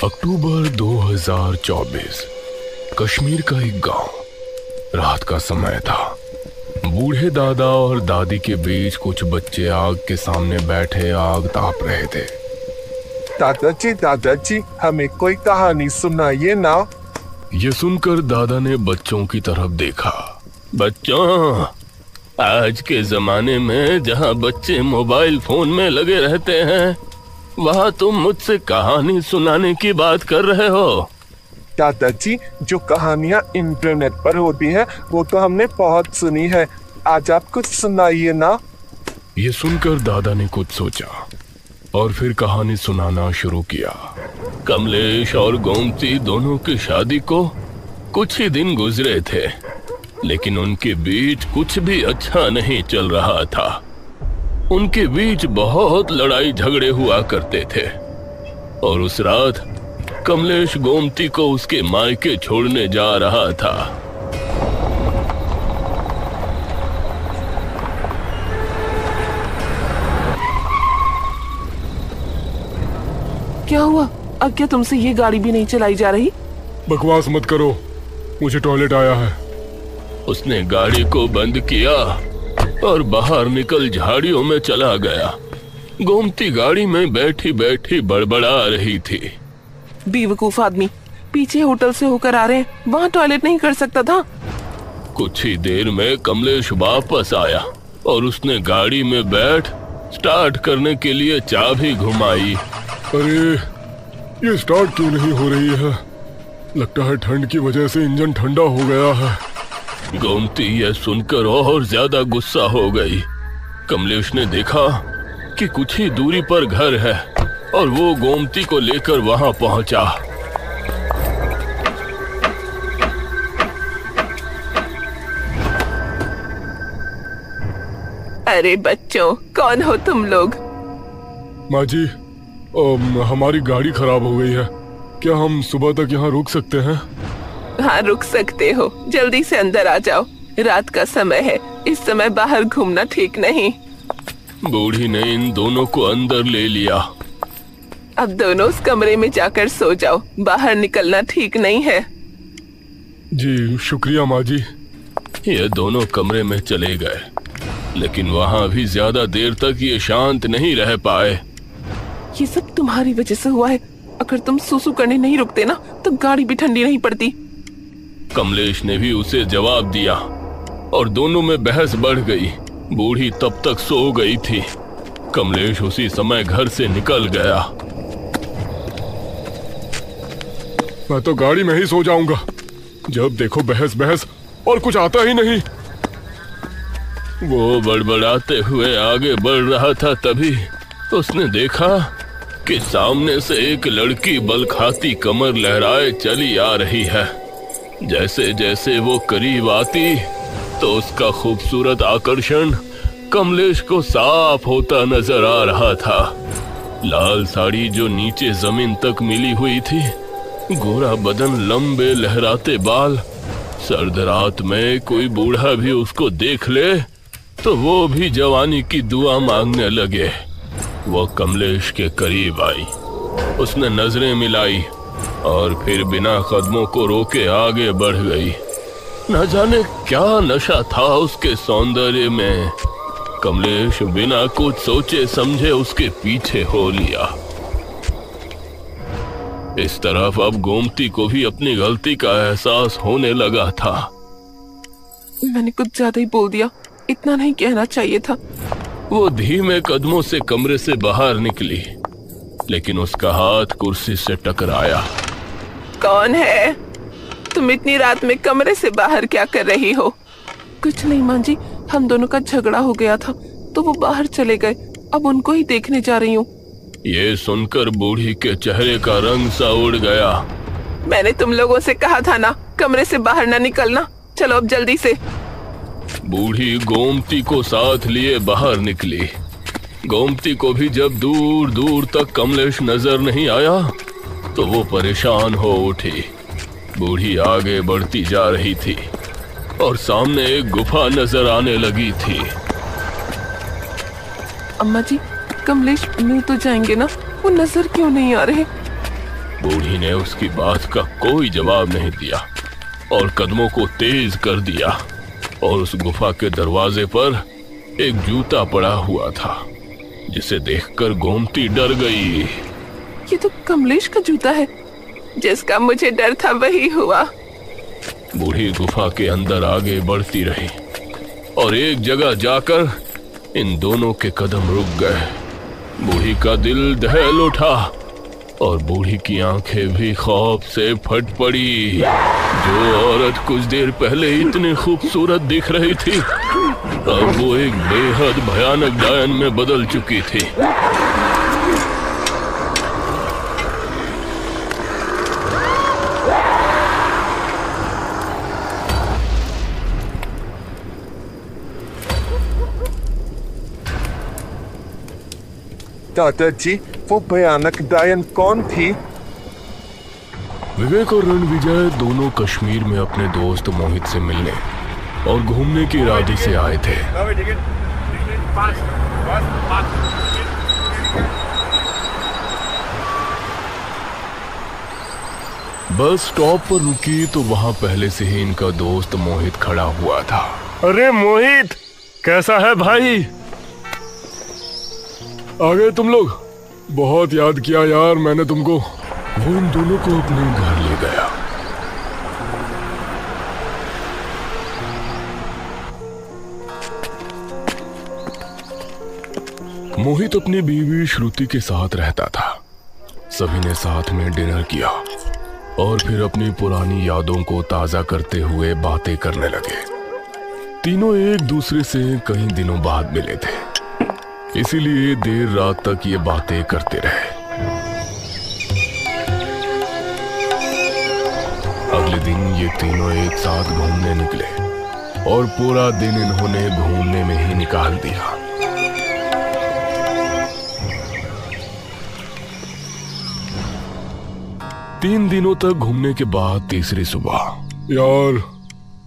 अक्टूबर 2024 कश्मीर का एक गांव। रात का समय था। बूढ़े दादा और दादी के बीच कुछ बच्चे आग के सामने बैठे आग ताप रहे थे। दादाजी हमें कोई कहानी सुनाइए ना। ये सुनकर दादा ने बच्चों की तरफ देखा। बच्चों, आज के जमाने में जहाँ बच्चे मोबाइल फोन में लगे रहते हैं, वहाँ तुम मुझसे कहानी सुनाने की बात कर रहे हो। दादाजी, जो कहानियाँ इंटरनेट पर होती हैं वो तो हमने बहुत सुनी है। आज आप कुछ सुनाइए ना। ये सुनकर दादा ने कुछ सोचा और फिर कहानी सुनाना शुरू किया। कमलेश और गोमती दोनों की शादी को कुछ ही दिन गुजरे थे, लेकिन उनके बीच कुछ भी अच्छा नहीं चल रहा था। उनके बीच बहुत लड़ाई झगड़े हुआ करते थे और उस रात कमलेश गोमती को उसके मायके छोड़ने जा रहा था। क्या हुआ? अब क्या तुमसे ये गाड़ी भी नहीं चलाई जा रही? बकवास मत करो, मुझे टॉयलेट आया है। उसने गाड़ी को बंद किया और बाहर निकल झाड़ियों में चला गया। गोमती गाड़ी में बैठी बैठी बड़बड़ा रही थी। बेवकूफ आदमी, पीछे होटल से होकर आ रहे हैं, वहाँ टॉयलेट नहीं कर सकता था? कुछ ही देर में कमलेश वापस आया और उसने गाड़ी में बैठ स्टार्ट करने के लिए चाबी घुमाई। अरे, ये स्टार्ट क्यों नहीं हो रही है? लगता है ठंड की वजह से इंजन ठंडा हो गया है। गोमती यह सुनकर और ज्यादा गुस्सा हो गई। कमलेश ने देखा कि कुछ ही दूरी पर घर है और वो गोमती को लेकर वहां पहुंचा। अरे बच्चों, कौन हो तुम लोग? माँ जी, हमारी गाड़ी खराब हो गई है। क्या हम सुबह तक यहाँ रुक सकते हैं? हाँ, रुक सकते हो। जल्दी से अंदर आ जाओ, रात का समय है, इस समय बाहर घूमना ठीक नहीं। बूढ़ी ने इन दोनों को अंदर ले लिया। अब दोनों उस कमरे में जाकर सो जाओ, बाहर निकलना ठीक नहीं है। जी शुक्रिया माँ जी। ये दोनों कमरे में चले गए, लेकिन वहाँ भी ज्यादा देर तक ये शांत नहीं रह पाए। ये सब तुम्हारी वजह से हुआ है। अगर तुम सुसु करने नहीं रुकते ना, तो गाड़ी भी ठंडी नहीं पड़ती। कमलेश ने भी उसे जवाब दिया और दोनों में बहस बढ़ गई। बूढ़ी तब तक सो गई थी। कमलेश उसी समय घर से निकल गया। मैं तो गाड़ी में ही सो जाऊंगा। जब देखो बहस बहस और कुछ आता ही नहीं। वो बड़बड़ाते हुए आगे बढ़ रहा था, तभी उसने देखा कि सामने से एक लड़की बल खाती कमर लहराए चली आ रही है। जैसे जैसे वो करीब आती तो उसका खूबसूरत आकर्षण कमलेश को साफ होता नजर आ रहा था। लाल साड़ी जो नीचे जमीन तक मिली हुई थी, गोरा बदन, लंबे लहराते बाल। सर्द रात में कोई बूढ़ा भी उसको देख ले तो वो भी जवानी की दुआ मांगने लगे। वो कमलेश के करीब आई, उसने नजरें मिलाई और फिर बिना कदमों को रोके आगे बढ़ गई। न जाने क्या नशा था उसके सौंदर्य में। कमलेश बिना कुछ सोचे समझे उसके पीछे हो लिया। इस तरफ अब गोमती को भी अपनी गलती का एहसास होने लगा था। मैंने कुछ ज्यादा ही बोल दिया, इतना नहीं कहना चाहिए था। वो धीमे कदमों से कमरे से बाहर निकली, लेकिन उसका हाथ कुर्सी से टकराया। कौन है? तुम इतनी रात में कमरे से बाहर क्या कर रही हो? कुछ नहीं माँ जी, हम दोनों का झगड़ा हो गया था तो वो बाहर चले गए, अब उनको ही देखने जा रही हूँ। ये सुनकर बूढ़ी के चेहरे का रंग सा उड़ गया। मैंने तुम लोगों से कहा था ना, कमरे से बाहर ना निकलना। चलो अब जल्दी से। बूढ़ी गोमती को साथ लिए बाहर निकली। गोमती को भी जब दूर दूर तक कमलेश नजर नहीं आया तो वो परेशान हो उठी। बूढ़ी आगे बढ़ती जा रही थी और सामने एक गुफा नजर आने लगी थी। अम्मा जी, कमलेश मिल तो जाएंगे ना? वो नजर क्यों नहीं आ रहे? बूढ़ी ने उसकी बात का कोई जवाब नहीं दिया और कदमों को तेज कर दिया और उस गुफा के दरवाजे पर एक जूता पड़ा हुआ था, जिसे देखकर गोमती डर गई। ये तो कमलेश का जूता है, जिसका मुझे डर था वही हुआ। बूढ़ी गुफा के अंदर आगे बढ़ती रही और एक जगह जाकर इन दोनों के कदम रुक गए। बूढ़ी का दिल दहल उठा और बूढ़ी की आंखें भी खौफ से फट पड़ी। जो औरत कुछ देर पहले इतनी खूबसूरत दिख रही थी, अब वो एक बेहद भयानक डायन में बदल चुकी थी। दादाजी, वो भयानक डायन कौन थी? विवेक और रणविजय दोनों कश्मीर में अपने दोस्त मोहित से मिलने और घूमने के इरादे से आए थे। बस स्टॉप पर रुकी तो वहां पहले से ही इनका दोस्त मोहित खड़ा हुआ था। अरे मोहित, कैसा है भाई? आ गए तुम लोग? बहुत याद किया यार मैंने तुमको। वो इन दोनों को अपने घर ले गया। मोहित अपनी बीवी श्रुति के साथ रहता था। सभी ने साथ में डिनर किया और फिर अपनी पुरानी यादों को ताजा करते हुए बातें करने लगे। तीनों एक दूसरे से कई दिनों बाद मिले थे, इसीलिए देर रात तक ये बातें करते रहे। अगले दिन ये तीनों एक साथ घूमने निकले और पूरा दिन इन्होंने घूमने में ही निकाल दिया। तीन दिनों तक घूमने के बाद तीसरी सुबह, यार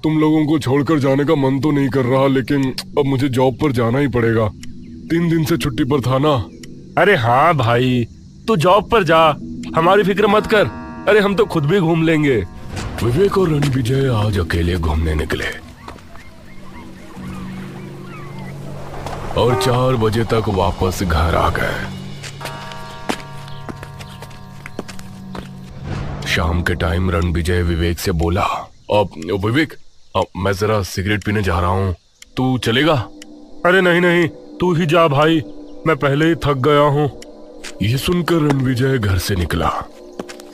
तुम लोगों को छोड़कर जाने का मन तो नहीं कर रहा, लेकिन अब मुझे जॉब पर जाना ही पड़ेगा। 3 दिन से छुट्टी पर था ना। अरे हाँ भाई, तू जॉब पर जा, हमारी फिक्र मत कर। अरे हम तो खुद भी घूम लेंगे। विवेक और रणविजय आज अकेले घूमने निकले और 4 बजे तक वापस घर आ गए। शाम के टाइम रणविजय विवेक से बोला, विवेक मैं जरा सिगरेट पीने जा रहा हूँ, तू चलेगा? अरे नहीं नहीं, तू ही जा भाई, मैं पहले ही थक गया हूँ। ये सुनकर रणविजय घर से निकला।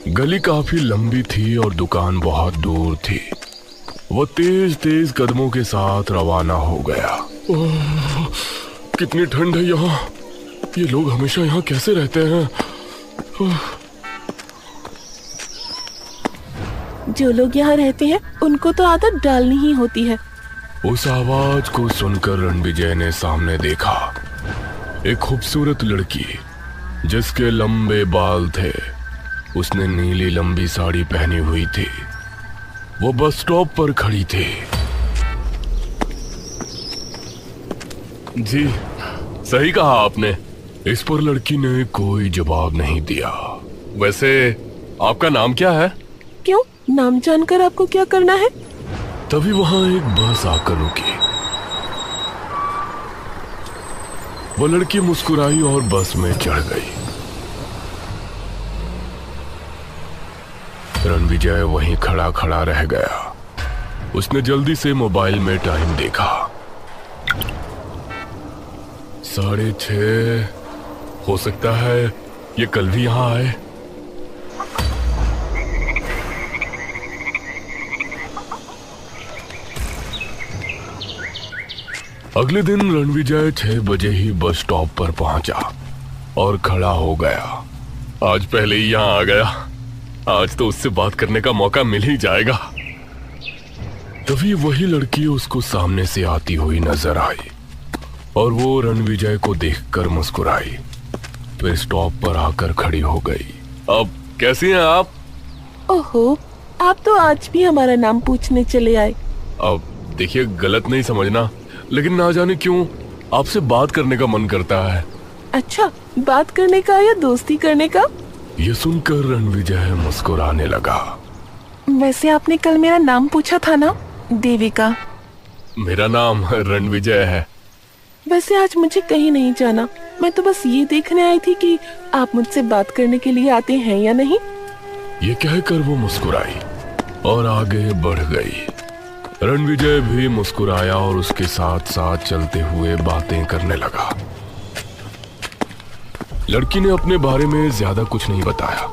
गली काफी लंबी थी और दुकान बहुत दूर थी। वो तेज तेज कदमों के साथ रवाना हो गया। कितनी ठंड है यहाँ। ये लोग हमेशा यहाँ कैसे रहते हैं? जो लोग यहाँ रहते हैं उनको तो आदत डालनी ही होती है। उस आवाज को सुनकर रणविजय ने सामने देखा। एक खूबसूरत लड़की जिसके लंबे बाल थे, उसने नीली लंबी साड़ी पहनी हुई थी। वो बस स्टॉप पर खड़ी थी। जी सही कहा आपने। इस पर लड़की ने कोई जवाब नहीं दिया। वैसे आपका नाम क्या है? क्यों, नाम जानकर आपको क्या करना है? तभी वहां एक बस आकर रुकी। वो लड़की मुस्कुराई और बस में चढ़ गई। रणविजय वहीं खड़ा खड़ा रह गया। उसने जल्दी से मोबाइल में टाइम देखा। 6:30। हो सकता है ये कल भी यहां आए। अगले दिन रणविजय 6 बजे ही बस स्टॉप पर पहुंचा और खड़ा हो गया। आज पहले ही यहां आ गया, आज तो उससे बात करने का मौका मिल ही जाएगा। तभी वही लड़की उसको सामने से आती हुई नजर आई और वो रणविजय को देखकर मुस्कुराई, फिर स्टॉप पर आकर खड़ी हो गई। अब कैसी हैं आप? ओहो, आप तो आज भी हमारा नाम पूछने चले आए। अब देखिए, गलत नहीं समझना, लेकिन ना जाने क्यों आपसे बात करने का मन करता है। अच्छा, बात करने का या दोस्ती करने का? ये सुनकर रणविजय मुस्कुराने लगा। वैसे आपने कल मेरा नाम पूछा था ना? देविका। मेरा नाम रणविजय है। वैसे आज मुझे कहीं नहीं जाना, मैं तो बस ये देखने आई थी कि आप मुझसे बात करने के लिए आते हैं या नहीं। ये कहकर वो मुस्कुराई और आगे बढ़ गई। रणविजय भी मुस्कुराया और उसके साथ साथ चलते हुए बातें करने लगा। लड़की ने अपने बारे में ज्यादा कुछ नहीं बताया,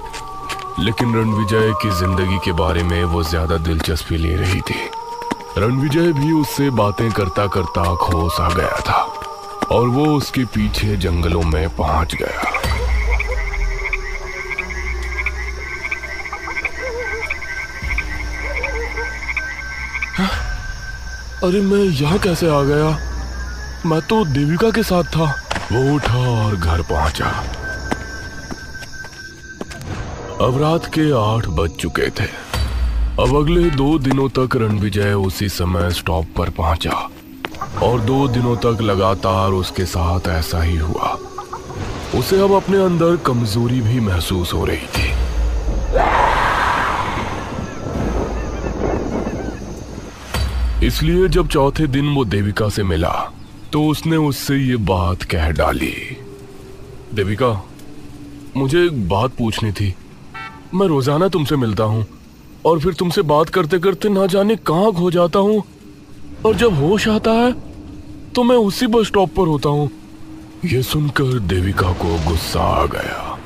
लेकिन रणविजय की जिंदगी के बारे में वो ज्यादा दिलचस्पी ले रही थी। रणविजय भी उससे बातें करता करता खो सा गया था और वो उसके पीछे जंगलों में पहुंच गया। अरे मैं यहाँ कैसे आ गया? मैं तो देविका के साथ था। वो उठा और घर पहुंचा। अब रात के 8 बज चुके थे। अब अगले 2 दिनों तक रणविजय उसी समय स्टॉप पर पहुंचा और 2 दिनों तक लगातार उसके साथ ऐसा ही हुआ। उसे अब अपने अंदर कमजोरी भी महसूस हो रही थी। इसलिए जब चौथे दिन वो देविका से मिला तो उसने उससे ये बात कह डाली। देविका, मुझे एक बात पूछनी थी। मैं रोजाना तुमसे मिलता हूँ और फिर तुमसे बात करते करते ना जाने कहाँ खो जाता हूँ, और जब होश आता है तो मैं उसी बस स्टॉप पर होता हूँ। ये सुनकर देविका को गुस्सा आ गया।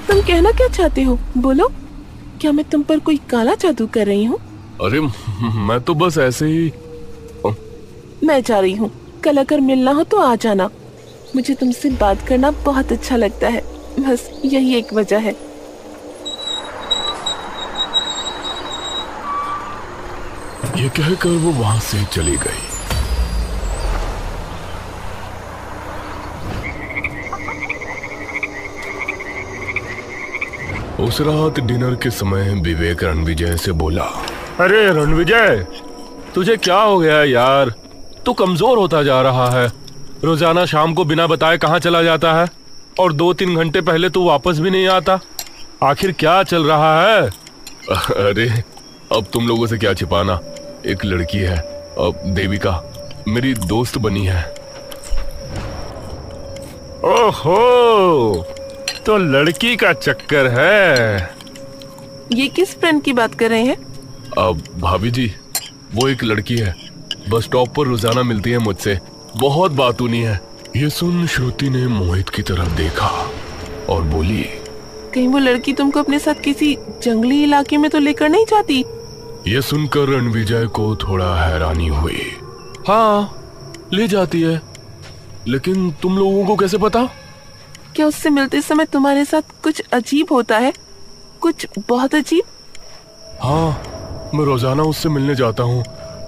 तुम कहना क्या चाहते हो? बोलो। क्या मैं तुम पर कोई काला जादू कर रही हूँ? अरे मैं तो बस ऐसे ही। मैं जा रही हूँ, कल अगर मिलना हो तो आ जाना। मुझे तुमसे बात करना बहुत अच्छा लगता है, बस यही एक वजह है। ये कहकर वो वहां से चली गई। उस रात डिनर के समय विवेक रणविजय से बोला, अरे रणविजय, तुझे क्या हो गया यार? तू कमजोर होता जा रहा है। रोजाना शाम को बिना बताए कहाँ चला जाता है और 2-3 घंटे पहले तू वापस भी नहीं आता। आखिर क्या चल रहा है? अरे अब तुम लोगों से क्या छिपाना। एक लड़की है, अब देविका, मेरी दोस्त बनी है। ओहो, तो लड़की का चक्कर है। ये किस फ्रेंड की बात कर रहे हैं? अब भाभी जी, वो एक लड़की है, बस स्टॉप पर रोजाना मिलती है मुझसे, बहुत बातूनी है। ये सुन श्रुति ने मोहित की तरफ देखा और बोली, कहीं वो लड़की तुमको अपने साथ किसी जंगली इलाके में तो लेकर नहीं जाती? ये सुनकर रणविजय को थोड़ा हैरानी हुई। हाँ, ले जाती है, लेकिन तुम लोगों को कैसे पता? क्या उससे मिलते समय तुम्हारे साथ कुछ अजीब होता है? कुछ बहुत अजीब? हाँ, मैं रोजाना उससे मिलने जाता हूँ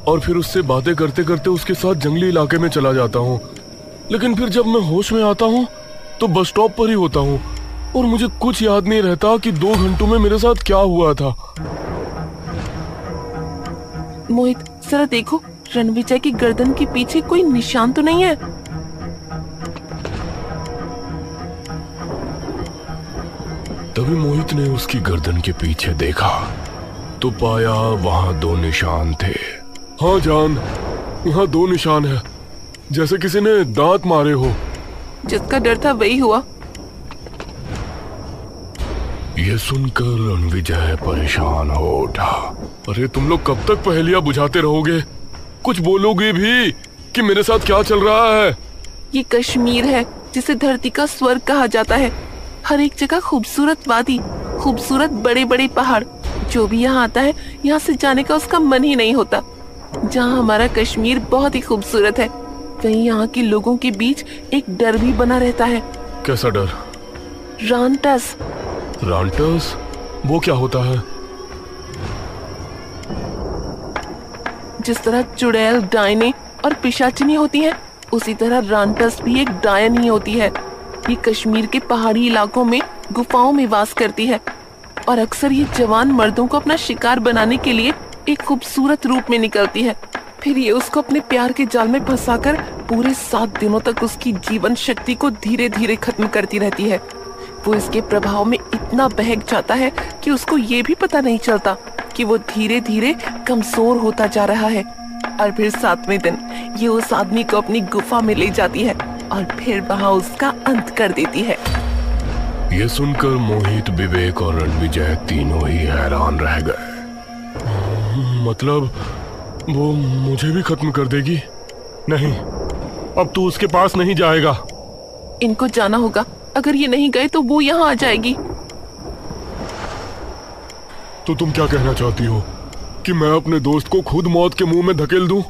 और फिर उससे बातें करते करते उसके साथ जंगली इलाके में चला जाता हूँ, लेकिन फिर जब मैं होश में आता हूँ तो बस स्टॉप पर ही होता हूँ और मुझे कुछ याद नहीं रहता कि 2 घंटों में मेरे साथ क्या हुआ था। मोहित, जरा देखो, रणविजय की गर्दन के पीछे कोई निशान तो नहीं है? तभी मोहित ने उसकी गर्दन के पीछे देखा तो पाया वहां 2 निशान थे। हाँ जान, यहाँ 2 निशान है, जैसे किसी ने दांत मारे हो। जिसका डर था वही हुआ। ये सुनकर रणविजय परेशान हो उठा। अरे तुम लोग कब तक पहेलियां बुझाते रहोगे? कुछ बोलोगे भी कि मेरे साथ क्या चल रहा है? ये कश्मीर है, जिसे धरती का स्वर्ग कहा जाता है। हर एक जगह खूबसूरत वादी, खूबसूरत बड़े बड़े पहाड़। जो भी यहाँ आता है, यहाँ से जाने का उसका मन ही नहीं होता। जहाँ हमारा कश्मीर बहुत ही खूबसूरत है, वहीं यहाँ के लोगों के बीच एक डर भी बना रहता है। कैसा डर? रानटस। रानटस? वो क्या होता है? जिस तरह चुड़ैल, डायने और पिशाचिनी होती हैं, उसी तरह रानटस भी एक डायन ही होती है। ये कश्मीर के पहाड़ी इलाकों में गुफाओं में वास करती है और अक्सर ये जवान मर्दों को अपना शिकार बनाने के लिए एक खूबसूरत रूप में निकलती है। फिर ये उसको अपने प्यार के जाल में फंसाकर पूरे 7 दिनों तक उसकी जीवन शक्ति को धीरे धीरे खत्म करती रहती है। वो इसके प्रभाव में इतना बहक जाता है कि उसको ये भी पता नहीं चलता कि वो धीरे धीरे कमजोर होता जा रहा है। और फिर 7वें दिन ये उस आदमी को अपनी गुफा में ले जाती है और फिर वहाँ उसका अंत कर देती है। ये सुनकर मोहित, विवेक और रणविजय तीनों ही हैरान रह गए। मतलब वो मुझे भी खत्म कर देगी? नहीं, अब तू उसके पास नहीं जाएगा। इनको जाना होगा, अगर ये नहीं गए तो वो यहाँ आ जाएगी। तो तुम क्या कहना चाहती हो कि मैं अपने दोस्त को खुद मौत के मुंह में धकेल दूं?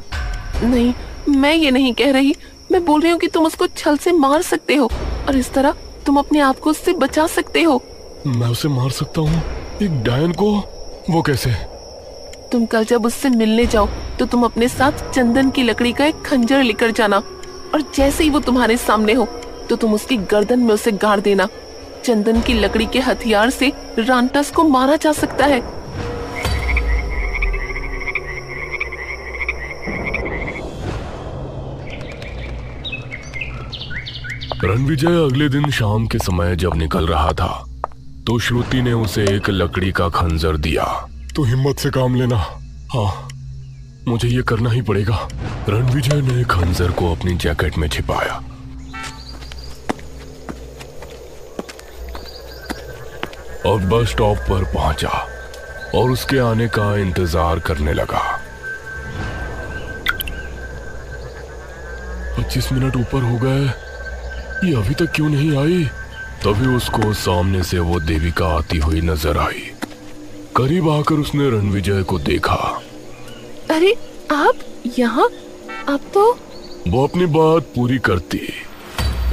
नहीं, मैं ये नहीं कह रही। मैं बोल रही हूँ कि तुम उसको छल से मार सकते हो और इस तरह तुम अपने आप को उससे बचा सकते हो। मैं उसे मार सकता हूँ? एक डायन को? वो कैसे? तुम कल जब उससे मिलने जाओ तो तुम अपने साथ चंदन की लकड़ी का एक खंजर लेकर जाना और जैसे ही वो तुम्हारे सामने हो तो तुम उसकी गर्दन में उसे गाड़ देना। चंदन की लकड़ी के हथियार से रांटस को मारा जा सकता है। रणविजय अगले दिन शाम के समय जब निकल रहा था तो श्रुति ने उसे एक लकड़ी का खंजर दिया। तो हिम्मत से काम लेना। हाँ, मुझे ये करना ही पड़ेगा। रणविजय ने खंजर को अपनी जैकेट में छिपाया। और बस स्टॉप पर पहुंचा और उसके आने का इंतजार करने लगा। 25 मिनट ऊपर हो गए, ये अभी तक क्यों नहीं आई? तभी उसको सामने से वो देविका आती हुई नजर आई। करीब आकर उसने रणविजय को देखा। अरे आप यहाँ? आप तो... वो अपनी बात पूरी करती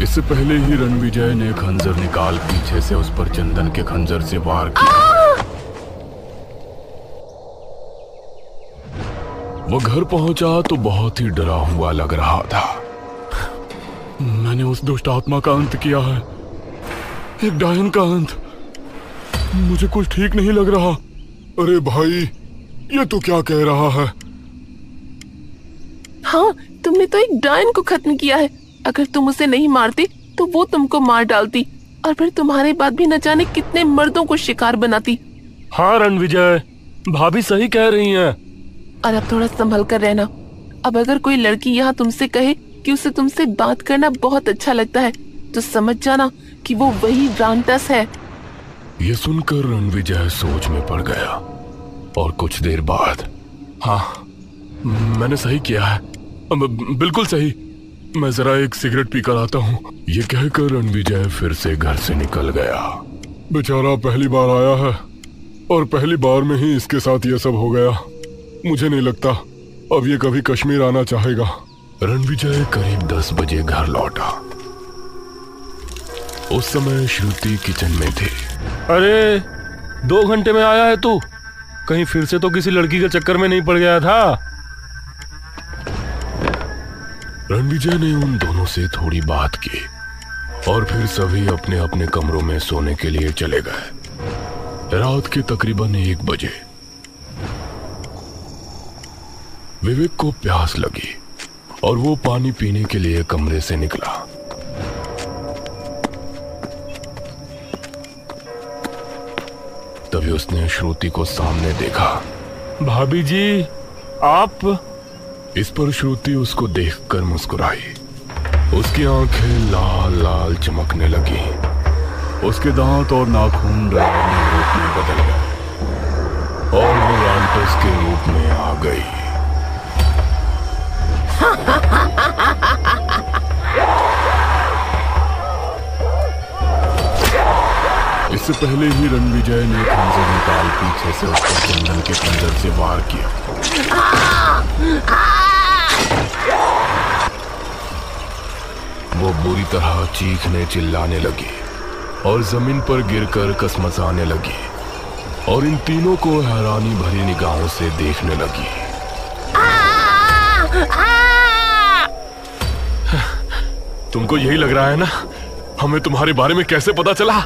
इससे पहले ही रणविजय ने खंजर निकाल पीछे से उस पर चंदन के खंजर से वार किया। वो घर पहुंचा तो बहुत ही डरा हुआ लग रहा था। मैंने उस दुष्ट आत्मा का अंत किया है, एक डायन का अंत। मुझे कुछ ठीक नहीं लग रहा। अरे भाई, ये तो क्या कह रहा है? हाँ, तुमने तो एक डायन को खत्म किया है। अगर तुम उसे नहीं मारते तो वो तुमको मार डालती और फिर तुम्हारे बाद भी न जाने कितने मर्दों को शिकार बनाती। हाँ रणविजय, भाभी सही कह रही हैं। और अब थोड़ा संभल कर रहना। अब अगर कोई लड़की यहाँ तुमसे कहे कि उसे तुमसे बात करना बहुत अच्छा लगता है तो समझ जाना कि वो वही रांटस है। ये सुनकर रणविजय सोच में पड़ गया और कुछ देर बाद, हाँ, मैंने सही किया है, बिल्कुल सही। मैं जरा एक सिगरेट पीकर आता हूँ। ये कहकर रणविजय फिर से घर से निकल गया। बेचारा पहली बार आया है और पहली बार में ही इसके साथ ये सब हो गया। मुझे नहीं लगता अब ये कभी कश्मीर आना चाहेगा। रणविजय करीब 10 बजे घर लौटा। उस समय श्रुति किचन में थी। अरे 2 घंटे में आया है तू? कहीं फिर से तो किसी लड़की के चक्कर में नहीं पड़ गया था? रणविजय ने उन दोनों से थोड़ी बात की और फिर सभी अपने अपने कमरों में सोने के लिए चले गए। रात के तकरीबन 1 बजे विवेक को प्यास लगी और वो पानी पीने के लिए कमरे से निकला। तभी उसने श्रुति को सामने देखा। भाभी जी, आप? इस पर श्रुति उसको देखकर मुस्कुराई। उसकी आंखें लाल लाल चमकने लगी। उसके दांत और नाखून डरावने रूप में बदल गए और वो रांटस के रूप में आ गई। इससे पहले ही रणविजय ने खंजर निकाल पीछे से उस पर चंदन के खंजर से वार किया। वो बुरी तरह चीखने चिल्लाने लगी और जमीन पर गिरकर कसमसाने लगी और इन तीनों को हैरानी भरी निगाहों से देखने लगी। तुमको यही लग रहा है ना हमें तुम्हारे बारे में कैसे पता चला?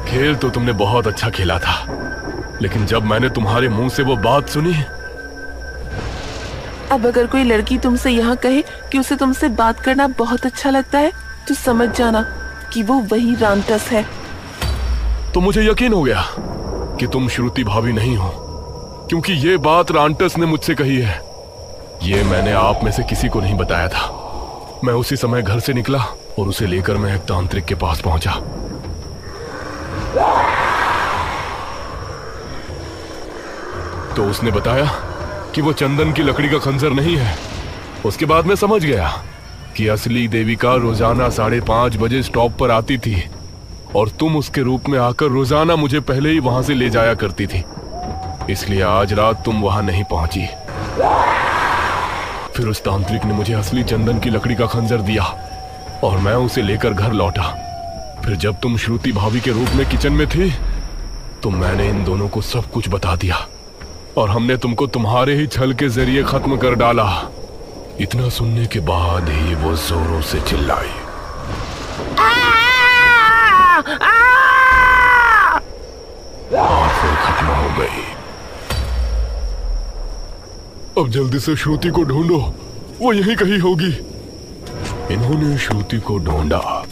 खेल तो तुमने बहुत अच्छा खेला था, लेकिन जब मैंने तुम्हारे मुंह से वो बात सुनी। अब अगर कोई लड़की तुमसे यहाँ कहे कि उसे तुमसे बात करना बहुत अच्छा लगता है तो समझ जाना कि वो वही रांटस है। तो मुझे यकीन हो गया कि तुम श्रुति भाभी नहीं हो, क्योंकि ये बात रांटस ने मुझसे कही है। ये मैंने आप में से किसी को नहीं बताया था। मैं उसी समय घर से निकला और उसे लेकर मैं एक तांत्रिक के पास पहुंचा। तो उसने बताया कि वो चंदन की लकड़ी का खंजर नहीं है। उसके बाद मैं समझ गया कि असली देविका रोजाना 5:30 बजे स्टॉप पर आती थी और तुम उसके रूप में आकर रोजाना मुझे पहले ही वहां से ले जाया करती थी। इसलिए आज रात तुम वहां नहीं पहुंची। फिर उस तांत्रिक ने मुझे असली चंदन की लकड़ी का खंजर दिया और मैं उसे लेकर घर लौटा। फिर जब तुम श्रुति भाभी के रूप में किचन में थी तो मैंने इन दोनों को सब कुछ बता दिया और हमने तुमको तुम्हारे ही छल के जरिए खत्म कर डाला। इतना सुनने के बाद ही वो जोरों से चिल्लाई और फिर खत्म हो गई। अब जल्दी से श्रुति को ढूंढो, वो यहीं कहीं होगी। इन्होंने श्रुति को ढूंढा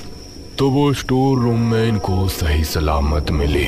तो वो स्टोर रूम में इनको सही सलामत मिली।